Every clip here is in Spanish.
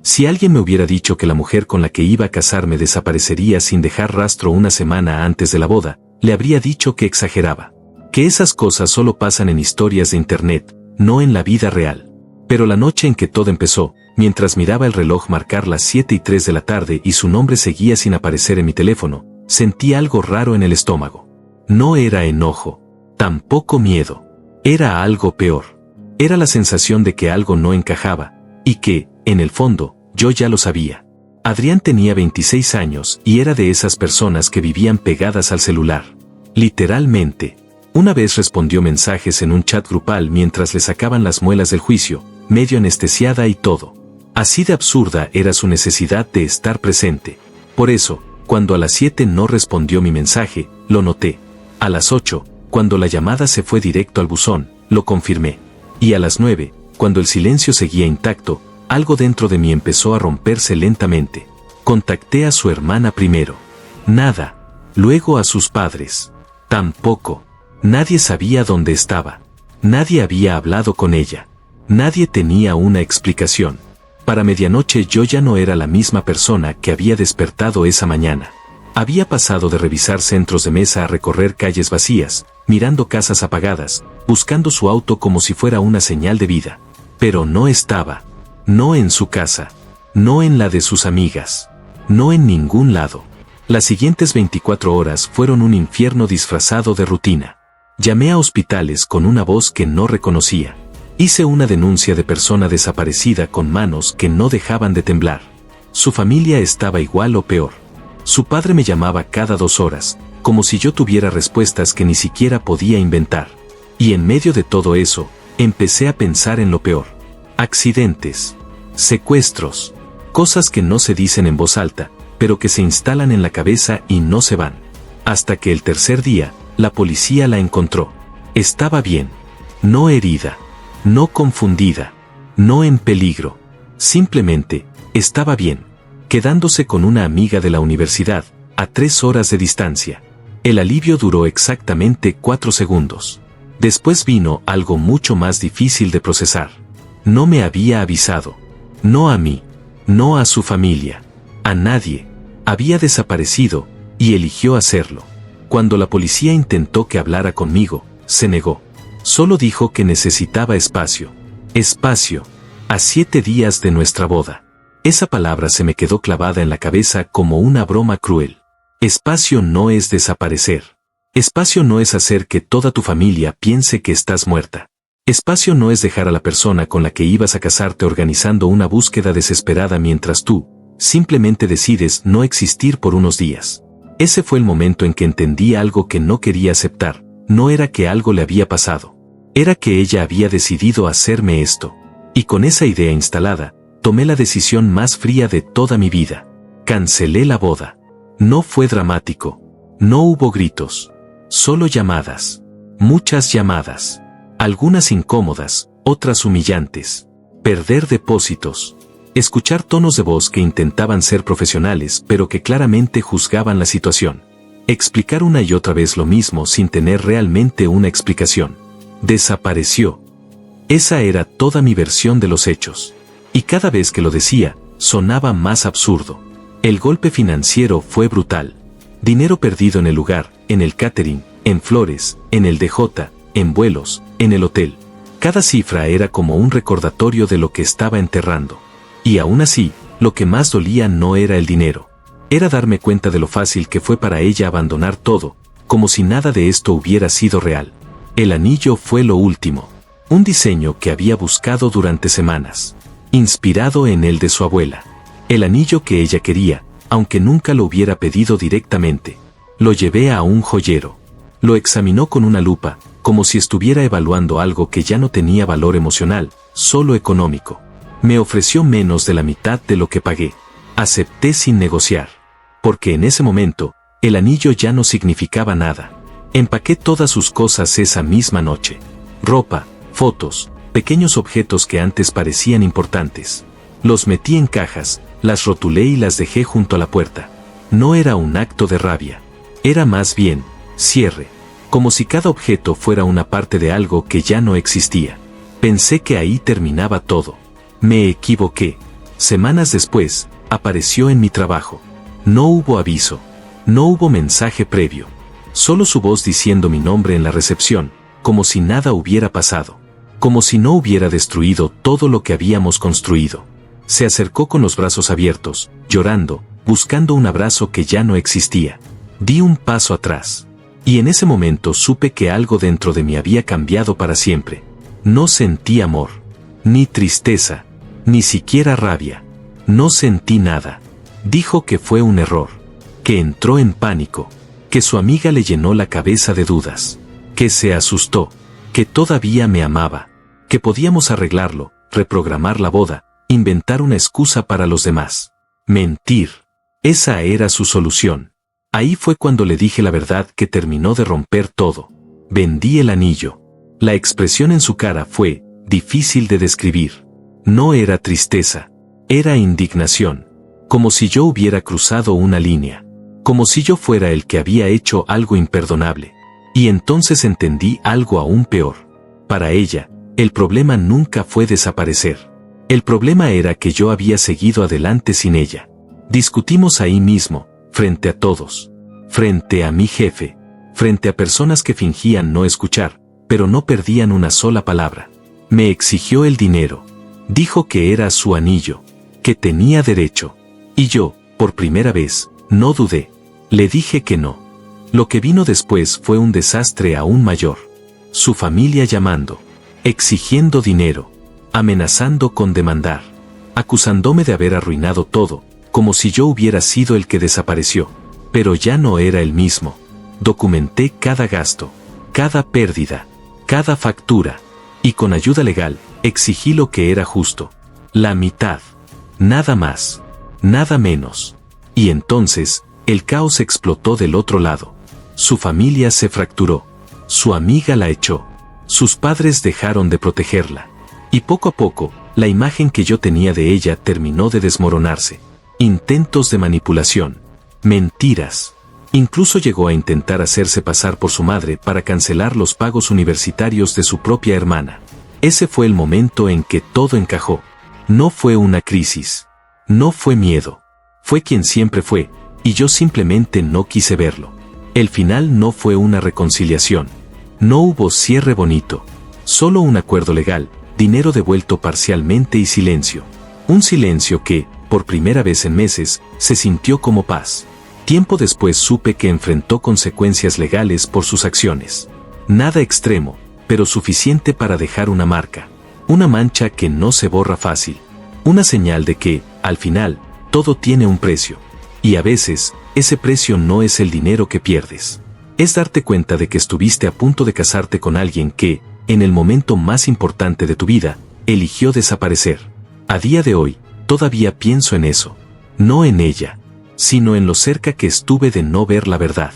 Si alguien me hubiera dicho que la mujer con la que iba a casarme desaparecería sin dejar rastro una semana antes de la boda, le habría dicho que exageraba. Que esas cosas solo pasan en historias de internet, no en la vida real. Pero la noche en que todo empezó, mientras miraba el reloj marcar las 7:03 de la tarde y su nombre seguía sin aparecer en mi teléfono, sentí algo raro en el estómago. No era enojo, tampoco miedo. Era algo peor. Era la sensación de que algo no encajaba, y que, en el fondo, yo ya lo sabía. Adrián tenía 26 años y era de esas personas que vivían pegadas al celular. Literalmente. Una vez respondió mensajes en un chat grupal mientras le sacaban las muelas del juicio, medio anestesiada y todo. Así de absurda era su necesidad de estar presente. Por eso, cuando a las 7 no respondió mi mensaje, lo noté. A las 8, cuando la llamada se fue directo al buzón, lo confirmé. Y a las 9, cuando el silencio seguía intacto, algo dentro de mí empezó a romperse lentamente. Contacté a su hermana primero. Nada. Luego a sus padres. Tampoco. Nadie sabía dónde estaba. Nadie había hablado con ella. Nadie tenía una explicación. Para medianoche yo ya no era la misma persona que había despertado esa mañana. Había pasado de revisar centros de mesa a recorrer calles vacías, mirando casas apagadas, buscando su auto como si fuera una señal de vida. Pero no estaba. No en su casa. No en la de sus amigas. No en ningún lado. Las siguientes 24 horas fueron un infierno disfrazado de rutina. Llamé a hospitales con una voz que no reconocía. Hice una denuncia de persona desaparecida con manos que no dejaban de temblar. Su familia estaba igual o peor. Su padre me llamaba cada 2 horas, como si yo tuviera respuestas que ni siquiera podía inventar. Y en medio de todo eso, empecé a pensar en lo peor. Accidentes. Secuestros. Cosas que no se dicen en voz alta, pero que se instalan en la cabeza y no se van. Hasta que el tercer día, la policía la encontró. Estaba bien. No herida. No confundida. No en peligro. Simplemente, estaba bien. Quedándose con una amiga de la universidad, a 3 horas de distancia. El alivio duró exactamente 4 segundos. Después vino algo mucho más difícil de procesar. No me había avisado. No a mí. No a su familia. A nadie. Había desaparecido, y eligió hacerlo. Cuando la policía intentó que hablara conmigo, se negó. Solo dijo que necesitaba espacio. Espacio. A 7 días de nuestra boda. Esa palabra se me quedó clavada en la cabeza como una broma cruel. Espacio no es desaparecer. Espacio no es hacer que toda tu familia piense que estás muerta. Espacio no es dejar a la persona con la que ibas a casarte organizando una búsqueda desesperada mientras tú, simplemente decides no existir por unos días. Ese fue el momento en que entendí algo que no quería aceptar. No era que algo le había pasado. Era que ella había decidido hacerme esto. Y con esa idea instalada, tomé la decisión más fría de toda mi vida. Cancelé la boda. No fue dramático. No hubo gritos. Solo llamadas. Muchas llamadas. Algunas incómodas, otras humillantes. Perder depósitos. Escuchar tonos de voz que intentaban ser profesionales pero que claramente juzgaban la situación. Explicar una y otra vez lo mismo sin tener realmente una explicación. Desapareció. Esa era toda mi versión de los hechos. Y cada vez que lo decía, sonaba más absurdo. El golpe financiero fue brutal. Dinero perdido en el lugar, en el catering, en flores, en el DJ, en vuelos, en el hotel. Cada cifra era como un recordatorio de lo que estaba enterrando. Y aún así, lo que más dolía no era el dinero. Era darme cuenta de lo fácil que fue para ella abandonar todo, como si nada de esto hubiera sido real. El anillo fue lo último. Un diseño que había buscado durante semanas. Inspirado en el de su abuela. El anillo que ella quería, aunque nunca lo hubiera pedido directamente. Lo llevé a un joyero. Lo examinó con una lupa, como si estuviera evaluando algo que ya no tenía valor emocional, solo económico. Me ofreció menos de la mitad de lo que pagué. Acepté sin negociar. Porque en ese momento, el anillo ya no significaba nada. Empaqué todas sus cosas esa misma noche. Ropa, fotos, pequeños objetos que antes parecían importantes. Los metí en cajas, las rotulé y las dejé junto a la puerta. No era un acto de rabia. Era más bien, cierre. Como si cada objeto fuera una parte de algo que ya no existía. Pensé que ahí terminaba todo. Me equivoqué. Semanas después, apareció en mi trabajo. No hubo aviso. No hubo mensaje previo. Solo su voz diciendo mi nombre en la recepción, como si nada hubiera pasado. Como si no hubiera destruido todo lo que habíamos construido. Se acercó con los brazos abiertos, llorando, buscando un abrazo que ya no existía. Di un paso atrás. Y en ese momento supe que algo dentro de mí había cambiado para siempre. No sentí amor, ni tristeza, ni siquiera rabia. No sentí nada. Dijo que fue un error, que entró en pánico, que su amiga le llenó la cabeza de dudas, que se asustó, que todavía me amaba, que podíamos arreglarlo, reprogramar la boda, inventar una excusa para los demás. Mentir. Esa era su solución. Ahí fue cuando le dije la verdad que terminó de romper todo. Vendí el anillo. La expresión en su cara fue difícil de describir. No era tristeza, era indignación. Como si yo hubiera cruzado una línea. Como si yo fuera el que había hecho algo imperdonable. Y entonces entendí algo aún peor. Para ella, el problema nunca fue desaparecer. El problema era que yo había seguido adelante sin ella. Discutimos ahí mismo, frente a todos. Frente a mi jefe. Frente a personas que fingían no escuchar, pero no perdían una sola palabra. Me exigió el dinero. Dijo que era su anillo. Que tenía derecho. Y yo, por primera vez, no dudé. Le dije que no. Lo que vino después fue un desastre aún mayor. Su familia llamando. Exigiendo dinero. Amenazando con demandar. Acusándome de haber arruinado todo, como si yo hubiera sido el que desapareció. Pero ya no era el mismo. Documenté cada gasto, cada pérdida, cada factura. Y con ayuda legal, exigí lo que era justo. La mitad. Nada más. Nada menos. Y entonces, el caos explotó del otro lado. Su familia se fracturó. Su amiga la echó. Sus padres dejaron de protegerla. Y poco a poco, la imagen que yo tenía de ella terminó de desmoronarse. Intentos de manipulación. Mentiras. Incluso llegó a intentar hacerse pasar por su madre para cancelar los pagos universitarios de su propia hermana. Ese fue el momento en que todo encajó. No fue una crisis. No fue miedo. Fue quien siempre fue, y yo simplemente no quise verlo. El final no fue una reconciliación. No hubo cierre bonito. Solo un acuerdo legal, dinero devuelto parcialmente y silencio. Un silencio que, por primera vez en meses, se sintió como paz. Tiempo después supe que enfrentó consecuencias legales por sus acciones. Nada extremo, pero suficiente para dejar una marca. Una mancha que no se borra fácil. Una señal de que, al final, todo tiene un precio. Y a veces, ese precio no es el dinero que pierdes. Es darte cuenta de que estuviste a punto de casarte con alguien que, en el momento más importante de tu vida, eligió desaparecer. A día de hoy, todavía pienso en eso. No en ella, sino en lo cerca que estuve de no ver la verdad.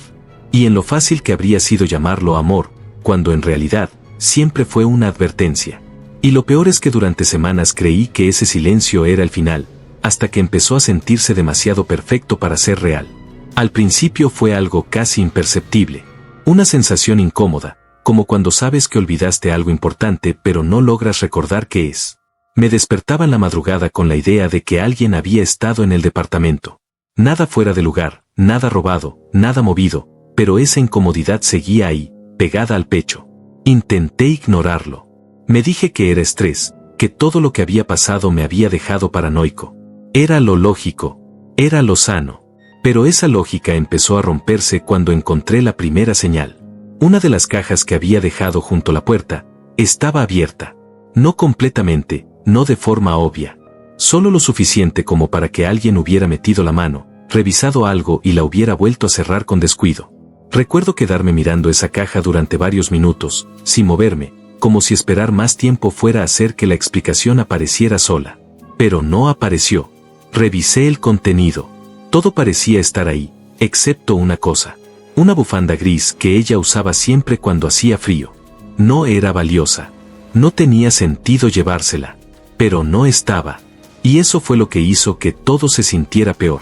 Y en lo fácil que habría sido llamarlo amor, cuando en realidad, siempre fue una advertencia. Y lo peor es que durante semanas creí que ese silencio era el final, hasta que empezó a sentirse demasiado perfecto para ser real. Al principio fue algo casi imperceptible. Una sensación incómoda, como cuando sabes que olvidaste algo importante pero no logras recordar qué es. Me despertaba en la madrugada con la idea de que alguien había estado en el departamento. Nada fuera de lugar, nada robado, nada movido, pero esa incomodidad seguía ahí, pegada al pecho. Intenté ignorarlo. Me dije que era estrés, que todo lo que había pasado me había dejado paranoico. Era lo lógico, era lo sano. Pero esa lógica empezó a romperse cuando encontré la primera señal. Una de las cajas que había dejado junto a la puerta estaba abierta. No completamente, no de forma obvia. Solo lo suficiente como para que alguien hubiera metido la mano, revisado algo y la hubiera vuelto a cerrar con descuido. Recuerdo quedarme mirando esa caja durante varios minutos, sin moverme, como si esperar más tiempo fuera a hacer que la explicación apareciera sola. Pero no apareció. Revisé el contenido. Todo parecía estar ahí, excepto una cosa. Una bufanda gris que ella usaba siempre cuando hacía frío. No era valiosa. No tenía sentido llevársela. Pero no estaba. Y eso fue lo que hizo que todo se sintiera peor.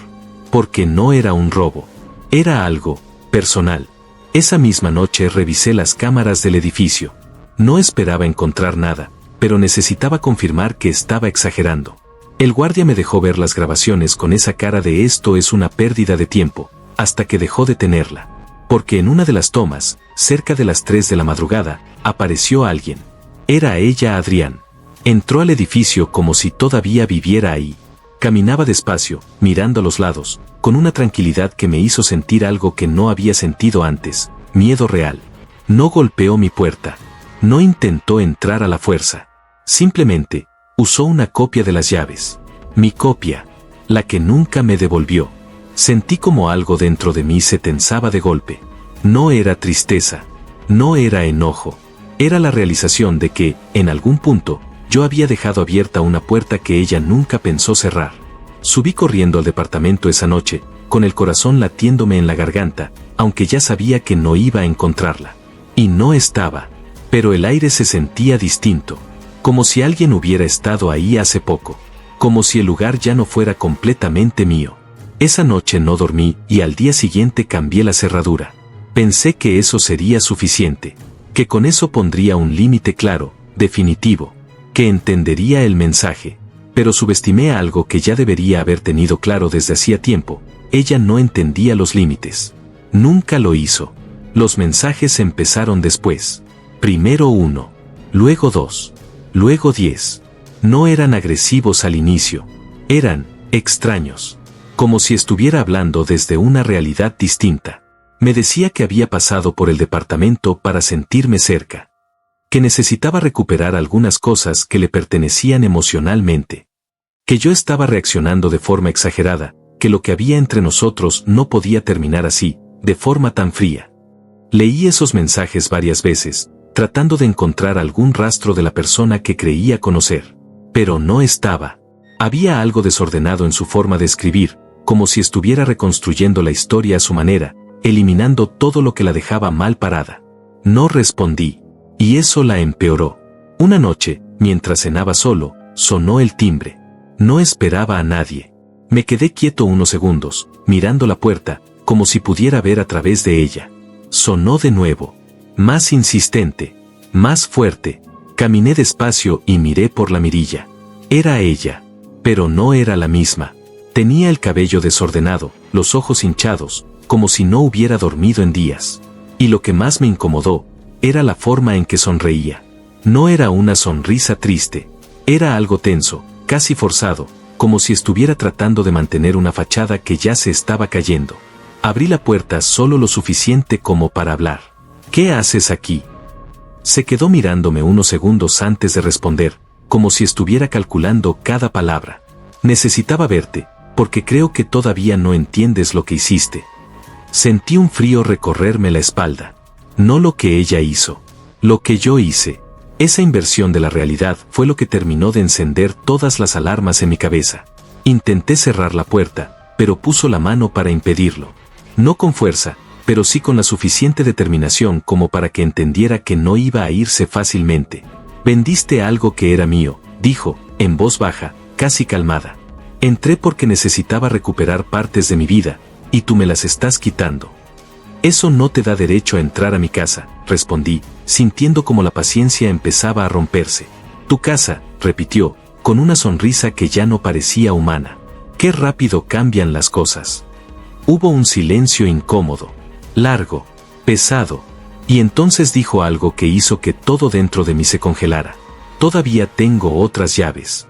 Porque no era un robo. Era algo personal. Esa misma noche revisé las cámaras del edificio. No esperaba encontrar nada, pero necesitaba confirmar que estaba exagerando. El guardia me dejó ver las grabaciones con esa cara de esto es una pérdida de tiempo, hasta que dejó de tenerla. Porque en una de las tomas, cerca de las 3 de la madrugada, apareció alguien. Era ella, Adrián. Entró al edificio como si todavía viviera ahí. Caminaba despacio, mirando a los lados, con una tranquilidad que me hizo sentir algo que no había sentido antes, miedo real. No golpeó mi puerta. No intentó entrar a la fuerza. Simplemente, usó una copia de las llaves. Mi copia. La que nunca me devolvió. Sentí como algo dentro de mí se tensaba de golpe. No era tristeza. No era enojo. Era la realización de que, en algún punto, yo había dejado abierta una puerta que ella nunca pensó cerrar. Subí corriendo al departamento esa noche, con el corazón latiéndome en la garganta, aunque ya sabía que no iba a encontrarla. Y no estaba. Pero el aire se sentía distinto. Como si alguien hubiera estado ahí hace poco. Como si el lugar ya no fuera completamente mío. Esa noche no dormí y al día siguiente cambié la cerradura. Pensé que eso sería suficiente. Que con eso pondría un límite claro, definitivo. Que entendería el mensaje. Pero subestimé algo que ya debería haber tenido claro desde hacía tiempo. Ella no entendía los límites. Nunca lo hizo. Los mensajes empezaron después. Primero 1. Luego 2. Luego 10. No eran agresivos al inicio. Eran extraños. Como si estuviera hablando desde una realidad distinta. Me decía que había pasado por el departamento para sentirme cerca. Que necesitaba recuperar algunas cosas que le pertenecían emocionalmente. Que yo estaba reaccionando de forma exagerada, que lo que había entre nosotros no podía terminar así, de forma tan fría. Leí esos mensajes varias veces, tratando de encontrar algún rastro de la persona que creía conocer. Pero no estaba. Había algo desordenado en su forma de escribir, como si estuviera reconstruyendo la historia a su manera, eliminando todo lo que la dejaba mal parada. No respondí. Y eso la empeoró. Una noche, mientras cenaba solo, sonó el timbre. No esperaba a nadie. Me quedé quieto unos segundos, mirando la puerta, como si pudiera ver a través de ella. Sonó de nuevo. Más insistente. Más fuerte. Caminé despacio y miré por la mirilla. Era ella. Pero no era la misma. Tenía el cabello desordenado, los ojos hinchados, como si no hubiera dormido en días. Y lo que más me incomodó, era la forma en que sonreía. No era una sonrisa triste. Era algo tenso, casi forzado, como si estuviera tratando de mantener una fachada que ya se estaba cayendo. Abrí la puerta solo lo suficiente como para hablar. ¿Qué haces aquí? Se quedó mirándome unos segundos antes de responder, como si estuviera calculando cada palabra. Necesitaba verte, porque creo que todavía no entiendes lo que hiciste. Sentí un frío recorrerme la espalda. No lo que ella hizo, lo que yo hice. Esa inversión de la realidad fue lo que terminó de encender todas las alarmas en mi cabeza. Intenté cerrar la puerta, pero puso la mano para impedirlo. No con fuerza, pero sí con la suficiente determinación como para que entendiera que no iba a irse fácilmente. Vendiste algo que era mío, dijo, en voz baja, casi calmada. Entré porque necesitaba recuperar partes de mi vida, y tú me las estás quitando. Eso no te da derecho a entrar a mi casa, respondí, sintiendo como la paciencia empezaba a romperse. Tu casa, repitió, con una sonrisa que ya no parecía humana. Qué rápido cambian las cosas. Hubo un silencio incómodo, largo, pesado, y entonces dijo algo que hizo que todo dentro de mí se congelara. Todavía tengo otras llaves.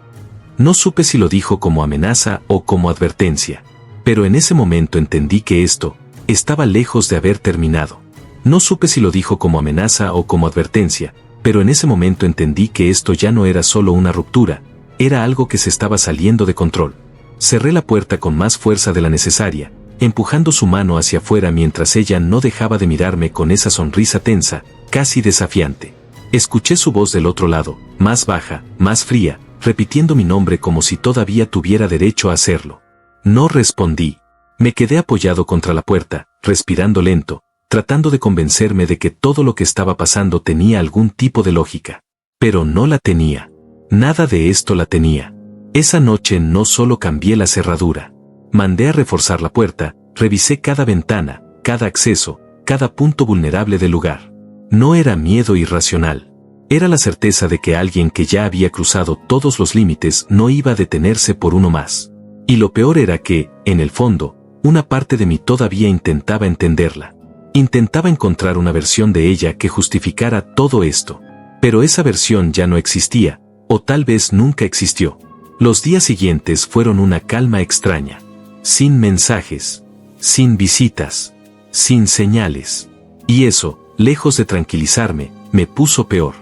No supe si lo dijo como amenaza o como advertencia, pero en ese momento entendí que esto estaba lejos de haber terminado. No supe si lo dijo como amenaza o como advertencia, pero en ese momento entendí que esto ya no era solo una ruptura, era algo que se estaba saliendo de control. Cerré la puerta con más fuerza de la necesaria, empujando su mano hacia afuera mientras ella no dejaba de mirarme con esa sonrisa tensa, casi desafiante. Escuché su voz del otro lado, más baja, más fría, repitiendo mi nombre como si todavía tuviera derecho a hacerlo. No respondí. Me quedé apoyado contra la puerta, respirando lento, tratando de convencerme de que todo lo que estaba pasando tenía algún tipo de lógica. Pero no la tenía. Nada de esto la tenía. Esa noche no solo cambié la cerradura. Mandé a reforzar la puerta, revisé cada ventana, cada acceso, cada punto vulnerable del lugar. No era miedo irracional. Era la certeza de que alguien que ya había cruzado todos los límites no iba a detenerse por uno más. Y lo peor era que, en el fondo, una parte de mí todavía intentaba entenderla. Intentaba encontrar una versión de ella que justificara todo esto. Pero esa versión ya no existía, o tal vez nunca existió. Los días siguientes fueron una calma extraña. Sin mensajes, sin visitas, sin señales. Y eso, lejos de tranquilizarme, me puso peor.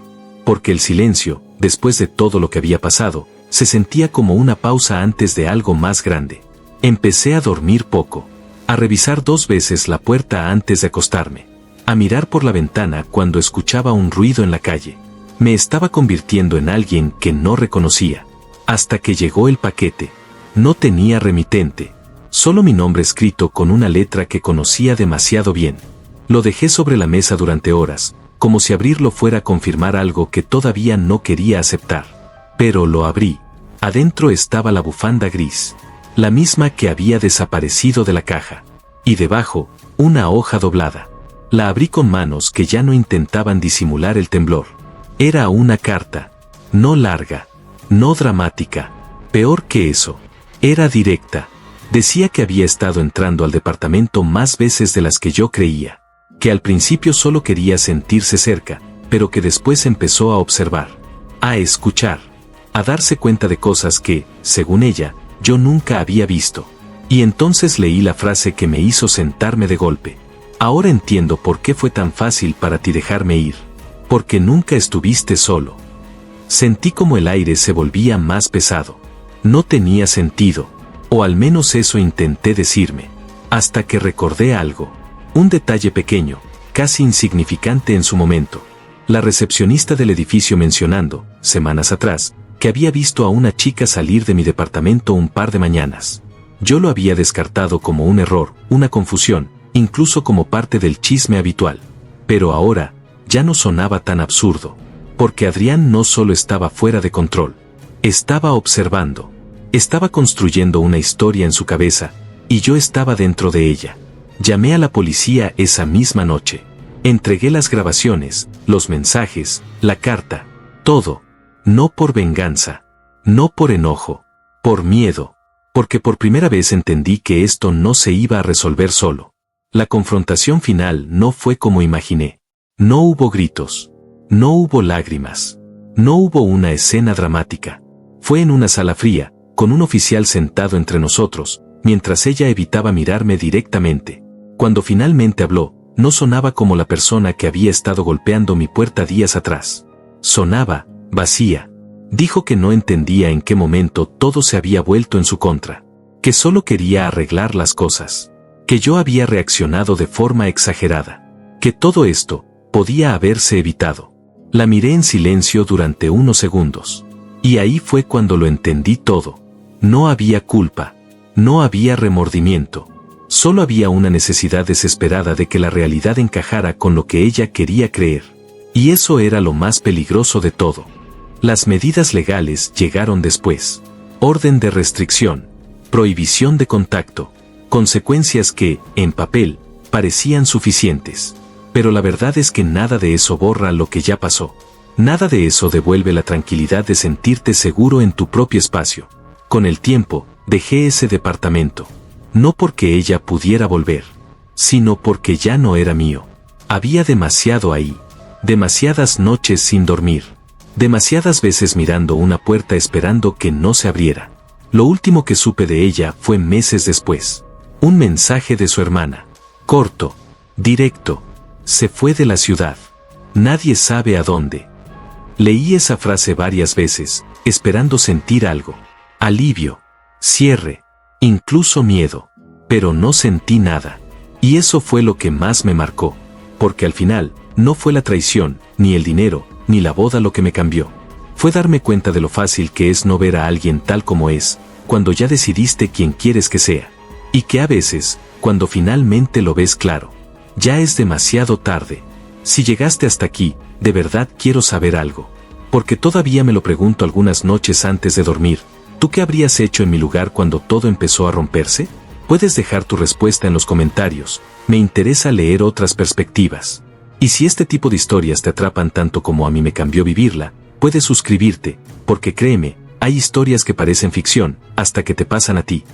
Porque el silencio, después de todo lo que había pasado, se sentía como una pausa antes de algo más grande. Empecé a dormir poco, a revisar 2 veces la puerta antes de acostarme, a mirar por la ventana cuando escuchaba un ruido en la calle. Me estaba convirtiendo en alguien que no reconocía. Hasta que llegó el paquete. No tenía remitente, solo mi nombre escrito con una letra que conocía demasiado bien. Lo dejé sobre la mesa durante horas, como si abrirlo fuera a confirmar algo que todavía no quería aceptar. Pero lo abrí. Adentro estaba la bufanda gris, la misma que había desaparecido de la caja. Y debajo, una hoja doblada. La abrí con manos que ya no intentaban disimular el temblor. Era una carta. No larga, no dramática. Peor que eso. Era directa. Decía que había estado entrando al departamento más veces de las que yo creía. Que al principio solo quería sentirse cerca, pero que después empezó a observar, a escuchar, a darse cuenta de cosas que, según ella, yo nunca había visto. Y entonces leí la frase que me hizo sentarme de golpe. Ahora entiendo por qué fue tan fácil para ti dejarme ir. Porque nunca estuviste solo. Sentí como el aire se volvía más pesado. No tenía sentido, o al menos eso intenté decirme, hasta que recordé algo. Un detalle pequeño, casi insignificante en su momento. La recepcionista del edificio mencionando, semanas atrás, que había visto a una chica salir de mi departamento un par de mañanas. Yo lo había descartado como un error, una confusión, incluso como parte del chisme habitual. Pero ahora, ya no sonaba tan absurdo. Porque Adrián no solo estaba fuera de control. Estaba observando. Estaba construyendo una historia en su cabeza, y yo estaba dentro de ella. Llamé a la policía esa misma noche. Entregué las grabaciones, los mensajes, la carta, todo. No por venganza, no por enojo, por miedo. Porque por primera vez entendí que esto no se iba a resolver solo. La confrontación final no fue como imaginé. No hubo gritos. No hubo lágrimas. No hubo una escena dramática. Fue en una sala fría, con un oficial sentado entre nosotros, mientras ella evitaba mirarme directamente. Cuando finalmente habló, no sonaba como la persona que había estado golpeando mi puerta días atrás. Sonaba vacía. Dijo que no entendía en qué momento todo se había vuelto en su contra. Que solo quería arreglar las cosas. Que yo había reaccionado de forma exagerada. Que todo esto podía haberse evitado. La miré en silencio durante unos segundos. Y ahí fue cuando lo entendí todo. No había culpa. No había remordimiento. Solo había una necesidad desesperada de que la realidad encajara con lo que ella quería creer. Y eso era lo más peligroso de todo. Las medidas legales llegaron después. Orden de restricción. Prohibición de contacto. Consecuencias que, en papel, parecían suficientes. Pero la verdad es que nada de eso borra lo que ya pasó. Nada de eso devuelve la tranquilidad de sentirte seguro en tu propio espacio. Con el tiempo, dejé ese departamento. No porque ella pudiera volver, sino porque ya no era mío. Había demasiado ahí. Demasiadas noches sin dormir. Demasiadas veces mirando una puerta esperando que no se abriera. Lo último que supe de ella fue meses después. Un mensaje de su hermana. Corto. Directo. Se fue de la ciudad. Nadie sabe a dónde. Leí esa frase varias veces, esperando sentir algo. Alivio. Cierre. Incluso miedo. Pero no sentí nada. Y eso fue lo que más me marcó. Porque al final, no fue la traición, ni el dinero, ni la boda lo que me cambió. Fue darme cuenta de lo fácil que es no ver a alguien tal como es, cuando ya decidiste quién quieres que sea. Y que a veces, cuando finalmente lo ves claro, ya es demasiado tarde. Si llegaste hasta aquí, de verdad quiero saber algo. Porque todavía me lo pregunto algunas noches antes de dormir. ¿Tú qué habrías hecho en mi lugar cuando todo empezó a romperse? Puedes dejar tu respuesta en los comentarios. Me interesa leer otras perspectivas. Y si este tipo de historias te atrapan tanto como a mí me cambió vivirla, puedes suscribirte, porque créeme, hay historias que parecen ficción, hasta que te pasan a ti.